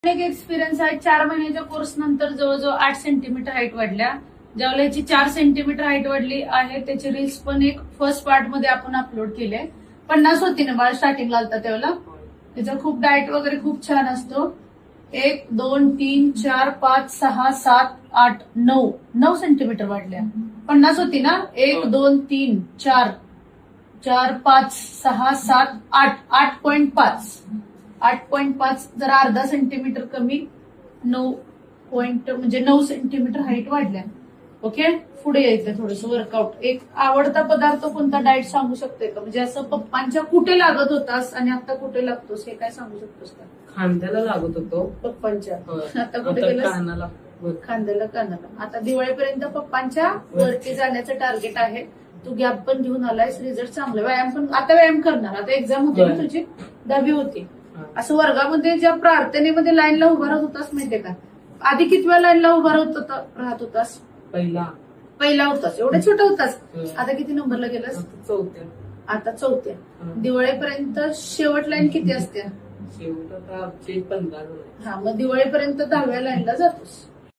एक एक्सपिरियन्स आहे. 4 महिन्याच्या कोर्स नंतर जवळजवळ 8 सेंटीमीटर हाईट वाढल्या. ज्यावेळेला याची 4 सेंटीमीटर हाईट वाढली आहे त्याची रील्स पण एक फर्स्ट पार्ट मध्ये आपण अपलोड केले. 50 होती ना बाळ स्टार्टिंगला आलता त्यावेळेला. त्याचा खूप डाएट वगैरे खूप छान असतो. 1 2 3 4 5 6 7 8 9 सेंटीमीटर वाढल्या. 50 होती ना. 1 2 3 4 4 5 6 7 8 8.5 8.5 जरा अर्धा सेंटीमीटर कमी 9 म्हणजे 9 सेंटीमीटर हाईट वाढल्या. ओके. पुढे यायचं थोडंसं वर्कआउट. एक आवडता पदार्थ कोणता डाएट सांगू शकते का? म्हणजे असं पप्पांच्या कुठे लागत होतास आणि आता कुठे लागतोस हे काय सांगू शकतोस का? खांद्याला लागत होतो पप्पांच्या. आता आता कुठे गेलं? कानाला. कानाला. आता दिवाळीपर्यंत पप्पांच्या वरती जाण्याचं टार्गेट आहे. तू गॅप पण घेऊन आलायस. रिझल्ट चांगला. व्यायाम पण आता व्यायाम करणार. आता एक्झाम होती ना तुझी 10वी होती. असं वर्गामध्ये ज्या प्रार्थनेमध्ये लाईनला उभा राहत होतास माहितीये का? आधी कितव्या लाईनला उभा राहत होतास? पहिला होतास. एवढा छोटा होतास. आता किती नंबरला गेलास? आता चौथ्या. दिवाळीपर्यंत शेवट लाईन किती असते? शेवट आता 15. हा, मग दिवाळीपर्यंत 10व्या लाईनला जातोस.